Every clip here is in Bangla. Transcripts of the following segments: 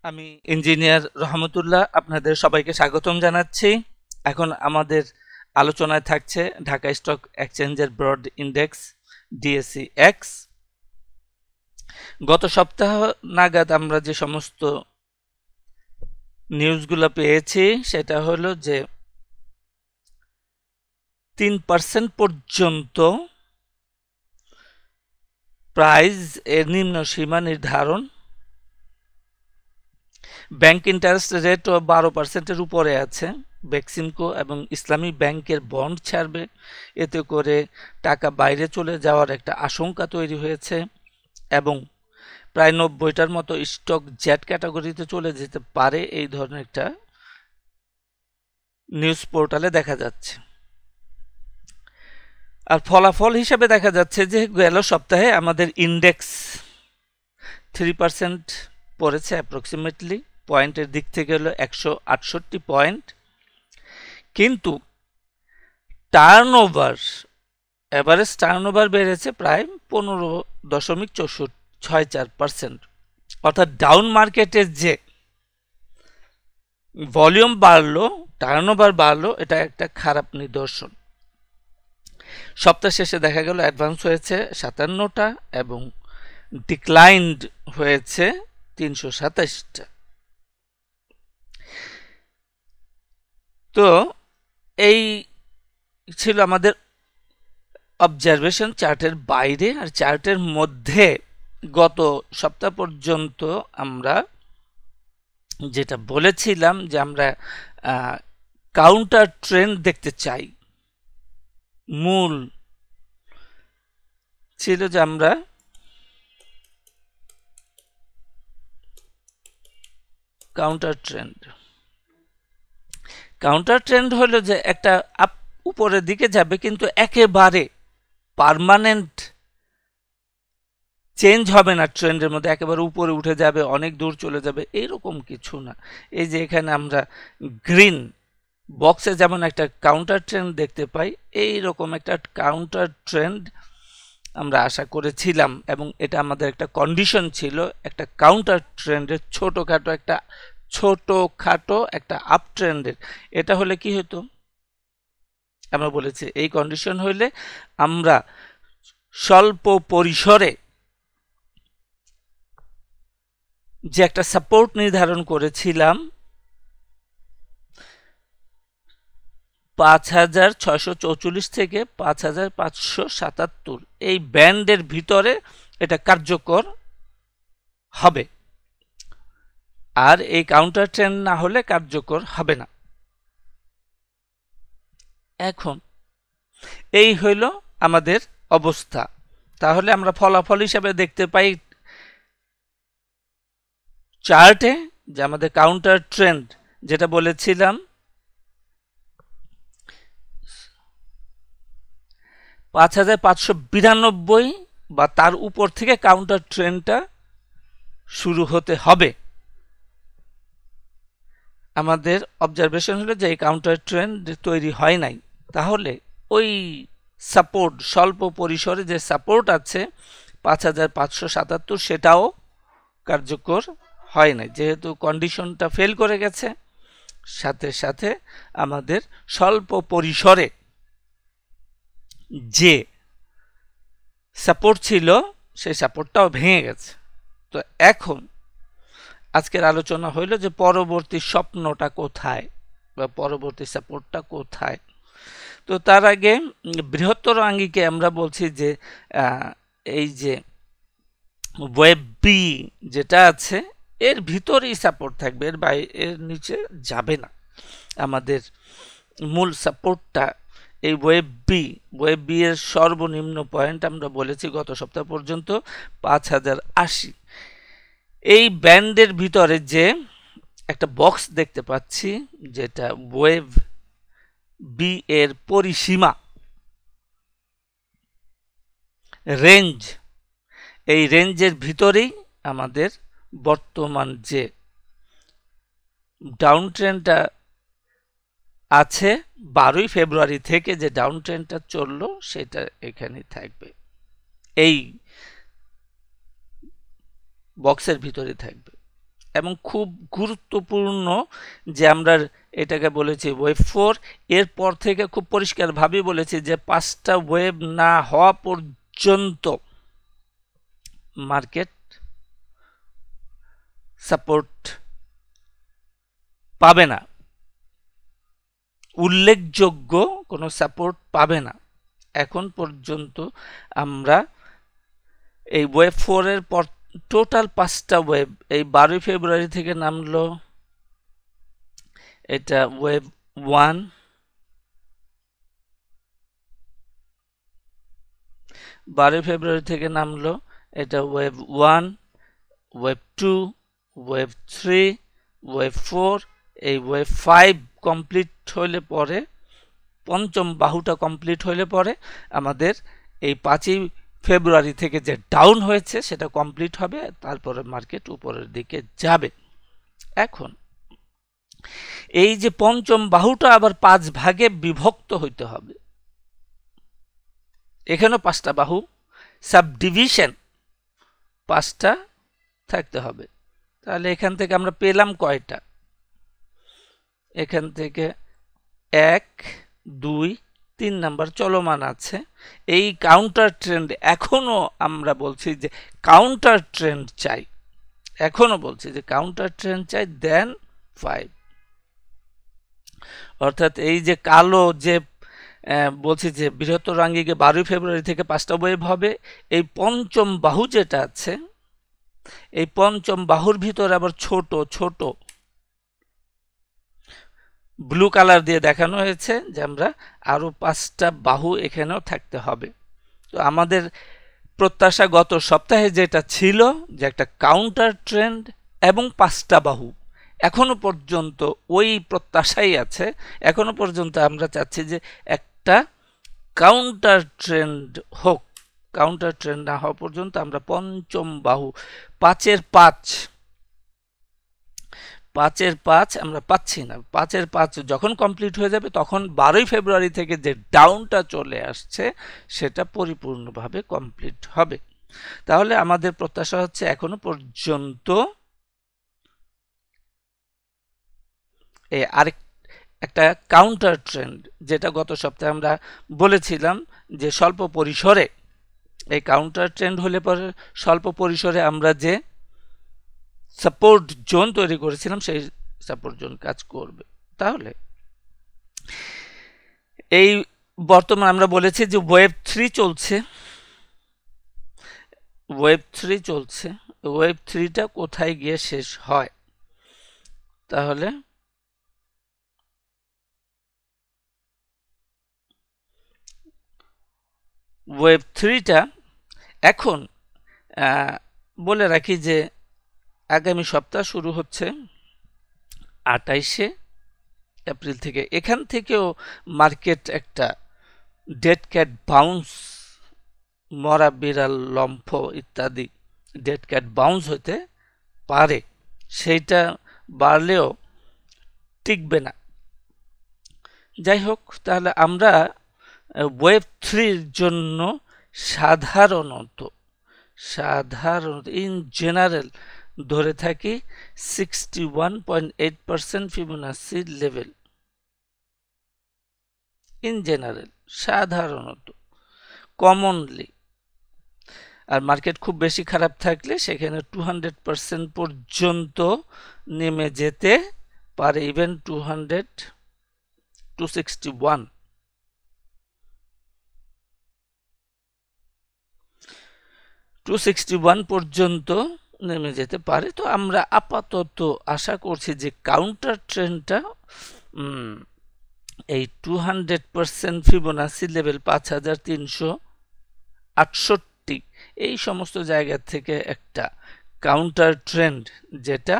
আমি ইঞ্জিনিয়ার রহমতুল্লাহ আপনাদের সবাইকে স্বাগতম জানাচ্ছি। এখন আমাদের আলোচনায় থাকছে ঢাকা স্টক এক্সচেঞ্জের ব্রড ইন্ডেক্স ডিএসই এক্স। গত সপ্তাহ নাগাদ আমরা যে সমস্ত নিউজগুলো পেয়েছি সেটা হলো যে 3% পর্যন্ত প্রাইস এর নিম্ন সীমা নির্ধারণ, ব্যাংক ইন্টারেস্ট রেটও 12%-এর উপরে আছে। বেক্সিমকো এবং ইসলামী ব্যাংকের বন্ড ছাড়বে, এতে করে টাকা বাইরে চলে যাওয়ার একটা আশঙ্কা তৈরি হয়েছে এবং প্রায় 90টার মতো স্টক জেড ক্যাটাগরিতে চলে যেতে পারে, এই ধরনের একটা নিউজ পোর্টালে দেখা যাচ্ছে। আর ফলাফল হিসেবে দেখা যাচ্ছে যে গেল সপ্তাহে আমাদের ইন্ডেক্স 3% পড়েছে অ্যাপ্রক্সিমেটলি, পয়েন্টের দিক থেকে হলো 168 পয়েন্ট, কিন্তু টার্নওভার এভারেজ টার্নওভার বেড়েছে প্রায় 15.64%। অর্থাৎ ডাউন মার্কেটের যে ভলিউম বাড়লো, টার্নওভার বাড়লো, এটা একটা খারাপ নিদর্শন। সপ্তাহ শেষে দেখা গেল অ্যাডভান্স হয়েছে 57টা এবং ডিক্লাইন্ড হয়েছে 327টা। তো এই ছিল আমাদের অবজারভেশন চার্টের বাইরে। আর চার্টের মধ্যে গত সপ্তাহ পর্যন্ত আমরা যেটা বলেছিলাম যে আমরা কাউন্টার ট্রেন্ড দেখতে চাই, মূল ছিল যে আমরা কাউন্টার ট্রেন্ড হলো যে একটা উপরের দিকে যাবে কিন্তু একেবারে পার্মানেন্ট চেঞ্জ হবে না, ট্রেন্ডের মধ্যে একেবারে উপরে উঠে যাবে, অনেক দূর চলে যাবে, এইরকম কিছু না। এই যে এখানে আমরা গ্রিন বক্সে যেমন একটা কাউন্টার ট্রেন্ড দেখতে পাই, এই রকম একটা কাউন্টার ট্রেন্ড আমরা আশা করেছিলাম এবং এটা আমাদের একটা কন্ডিশন ছিল একটা কাউন্টার ট্রেন্ডের, ছোটখাটো একটা আপ ট্রেন্ডের। এটা হলে কি হতো, আমরা বলেছি এই কন্ডিশন হইলে আমরা স্বল্প পরিসরে যে একটা সাপোর্ট নির্ধারণ করেছিলাম 5644 থেকে 5577, এই ব্যান্ডের ভিতরে এটা কার্যকর হবে, আর এই কাউন্টার ট্রেন্ড না হলে কার্যকর হবে না। এখন এই হইল আমাদের অবস্থা। তাহলে আমরা ফলাফল হিসাবে দেখতে পাই চার্টে যে আমাদের কাউন্টার ট্রেন্ড যেটা বলেছিলাম 5592 বা তার উপর থেকে কাউন্টার ট্রেন্ডটা শুরু হতে হবে। আমাদের অবজারভেশন হলো যে এই কাউন্টার ট্রেন্ড তৈরি হয় নাই, তাহলে ওই সাপোর্ট স্বল্প পরিসরে যে সাপোর্ট আছে 5577 সেটাও কার্যকর হয় নাই, যেহেতু কন্ডিশনটা ফেল করে গেছে। সাথে সাথে আমাদের স্বল্প পরিসরে যে সাপোর্ট ছিল সেই সাপোর্টটাও ভেঙে গেছে। তো এখন আজকের আলোচনা হইল যে পরবর্তী স্বপ্নটা কোথায় বা পরবর্তী সাপোর্টটা কোথায়। তো তার আগে বৃহত্তর আঙ্গিকে আমরা বলছি যে এই যে ওয়েব বি যেটা আছে এর ভিতরেই সাপোর্ট থাকবে, এর নিচে যাবে না। আমাদের মূল সাপোর্টটা এই ওয়েব বি এর সর্বনিম্ন পয়েন্ট আমরা বলেছি গত সপ্তাহ পর্যন্ত 5080। এই ব্যান্ডের ভিতরে যে একটা বক্স দেখতে পাচ্ছি যেটা ওয়েব বি এর পরিসীমা রেঞ্জ, এই রেঞ্জের ভিতরেই আমাদের বর্তমান যে ডাউন ট্রেন্ডটা আছে 12 ফেব্রুয়ারি থেকে যে ডাউন ট্রেন্ডটা চললো সেটা এখানে থাকবে, এই বক্সের ভিতরে থাকবে। এবং খুব গুরুত্বপূর্ণ যে আমরা এটাকে বলেছি ওয়েভ 4। এরপর থেকে খুব পরিষ্কারভাবে বলেছি যে 5টা ওয়েভ না হওয়া পর্যন্ত মার্কেট সাপোর্ট পাবে না, উল্লেখযোগ্য কোনো সাপোর্ট পাবে না। এখন পর্যন্ত আমরা এই ওয়েভ 4 এর পর টোটাল 5টা ওয়েভ এই 12 ফেব্রুয়ারি থেকে নামলো, এটা ওয়েভ 1, 12 ফেব্রুয়ারি থেকে নামলো, এটা ওয়েভ 1, ওয়েভ 2, ওয়েভ 3, ওয়েভ 4, এই ওয়েভ 5 কমপ্লিট হইলে পরে, পঞ্চম বাহুটা কমপ্লিট হইলে পরে আমাদের এই 5ই ফেব্রুয়ারি থেকে যে ডাউন হয়েছে সেটা কমপ্লিট হবে, তারপরে মার্কেট উপরের দিকে যাবে। এখন এই যে পঞ্চম বাহুটা আবার 5 ভাগে বিভক্ত হইতে হবে, এখানেও 5টা বাহু, সাবডিভিশন 5টা থাকতে হবে। তাহলে এখান থেকে আমরা পেলাম কয়টা? এখান থেকে 1, 2, 3 নাম্বার চলমান আছে। এই কাউন্টার ট্রেন্ড এখনো আমরা বলছি যে কাউন্টার ট্রেন্ড চাই, এখনো বলছি যে কাউন্টার ট্রেন্ড চাই, দেন 5। অর্থাৎ এই যে কালো যে বলছি যে বৃহত্তর আঙ্গিকে 12 ফেব্রুয়ারি থেকে 5টা ওয়েভ হবে, এই পঞ্চম বাহু যেটা আছে, এই পঞ্চম বাহুর ভিতরে আবার ছোট ছোট ব্লু কালার দিয়ে দেখানো হয়েছে যে আমরা আরো 5টা বাহু এখানেও থাকতে হবে। তো আমাদের প্রত্যাশা গত সপ্তাহে যেটা ছিল যে একটা কাউন্টার ট্রেন্ড এবং 5টা বাহু, এখনো পর্যন্ত ওই প্রত্যাশাই আছে। এখনো পর্যন্ত আমরা চাচ্ছি যে একটা কাউন্টার ট্রেন্ড হোক, কাউন্টার ট্রেন্ড না হওয়া পর্যন্ত আমরা পঞ্চম বাহু 5-এর 5 আমরা পাচ্ছি না। 5-এর 5 যখন কমপ্লিট হয়ে যাবে তখন 12 ফেব্রুয়ারি থেকে যে ডাউনটা চলে আসছে সেটা পরিপূর্ণভাবে কমপ্লিট হবে। তাহলে আমাদের প্রত্যাশা হচ্ছে এখনো পর্যন্ত আরেক একটা কাউন্টার ট্রেন্ড, যেটা গত সপ্তাহে আমরা বলেছিলাম যে স্বল্প পরিসরে এই কাউন্টার ট্রেন্ড হলে পরে স্বল্প পরিসরে আমরা যে সাপোর্ট জোন তৈরি করেছিলাম সেই সাপোর্ট জোন কাজ করবে। তাহলে এই বর্তমানে আমরা বলেছি যে ওয়েভ 3 চলছে, ওয়েভ 3 চলছে, ওয়েভ 3টা কোথায় গিয়ে শেষ হয়? তাহলে ওয়েভ 3টা এখন বলে রাখি যে আগামী সপ্তাহ শুরু হচ্ছে 28শে এপ্রিল থেকে। এখান থেকেও মার্কেট একটা ডেড ক্যাট বাউন্স, মরা বিড়াল, লম্ফ ইত্যাদি ডেড ক্যাট বাউন্স হতে পারে, সেইটা বাড়লেও টিকবে না। যাই হোক, তাহলে আমরা ওয়েভ 3-র জন্য সাধারণত ইন জেনারেল ধরে থাকি 61.8% ফিবোনাচি লেভেল। ইন জেনারেল, সাধারণত, কমনলি। আর মার্কেট খুব বেশি খারাপ থাকলে সেখানে 200% পর্যন্ত নেমে যেতে পারে, ইভেন 261 পর্যন্ত নেমে যেতে পারে। তো আমরা আপাতত আশা করছি যে কাউন্টার ট্রেন্ডটা এই 200% ফিবোনাচি লেভেল 5368 এই সমস্ত জায়গা থেকে একটা কাউন্টার ট্রেন্ড, যেটা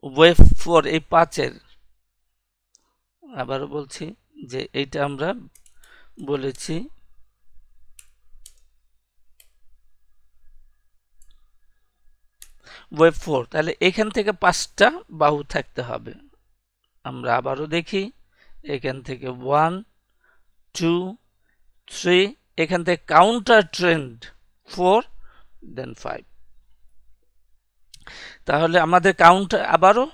ওয়েভ 4 এই 5-এর, আবারও বলছি যে এইটা আমরা বলেছি ওয়েভ 4, তাহলে এখান থেকে 5টা বাহু থাকতে হবে। আমরা আবারও দেখি, এখান থেকে 1, 2, 3, এখান থেকে কাউন্টার ট্রেন্ড 4, দেন 5। তাহলে আমাদের কাউন্ট আবারও,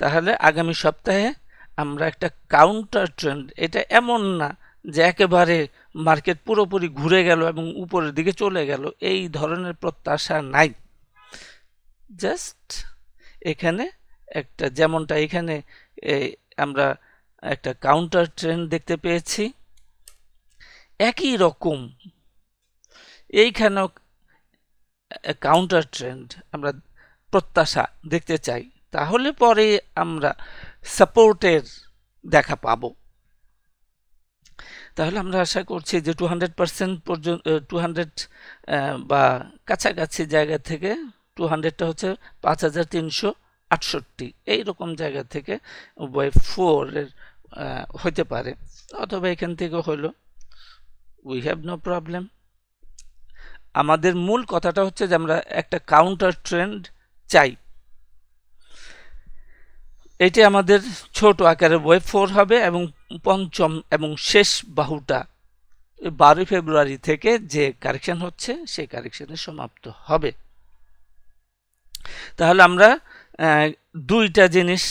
তাহলে আগামী সপ্তাহে আমরা একটা কাউন্টার ট্রেন্ড, এটা এমন না যে একেবারে মার্কেট পুরোপুরি ঘুরে গেল এবং উপরের দিকে চলে গেল, এই ধরনের প্রত্যাশা নাই। জাস্ট এখানে একটা, যেমনটা এখানে আমরা একটা কাউন্টার ট্রেন্ড দেখতে পেয়েছি, একই রকম এইখানেও কাউন্টার ট্রেন্ড আমরা প্রত্যাশা দেখতে চাই, তাহলে পরে আমরা সাপোর্টের দেখা পাবো। তাহলে আমরা আশা করছি যে 200% পর্যন্ত, 200 বা কাছাকাছি জায়গা থেকে, 200টা হচ্ছে 5368, এইরকম জায়গা থেকে ওয়েভ 4 এর হইতে পারে, অথবা এখান থেকে হলো, উই হ্যাভ নো প্রবলেম। আমাদের মূল কথাটা হচ্ছে যে আমরা একটা কাউন্টার ট্রেন্ড চাই। এটি আমাদের ছোট আকারের ওয়েভ 4 হবে এবং পঞ্চম এবং শেষ বাহুটা 12 ফেব্রুয়ারি থেকে যে কারেকশন হচ্ছে সেই কারেকশনে সমাপ্ত হবে। তাহলে আমরা দুইটা জিনিস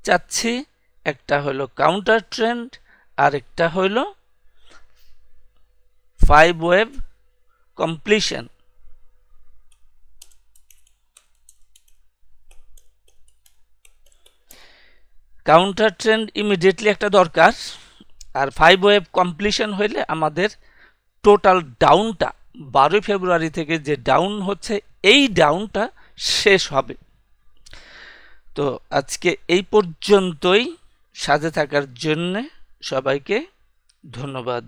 চাচ্ছি, একটা হলো কাউন্টার ট্রেন্ড আর একটা হলো 5 wave completion. Counter trend immediately একটা দরকার, আর 5 ওয়েভ কমপ্লিশন হইলে আমাদের টোটাল ডাউনটা 12 ফেব্রুয়ারি থেকে যে ডাউন হচ্ছে এই ডাউনটা শেষ হবে। তো আজকে এই পর্যন্তই, সাথে থাকার জন্য সবাইকে ধন্যবাদ।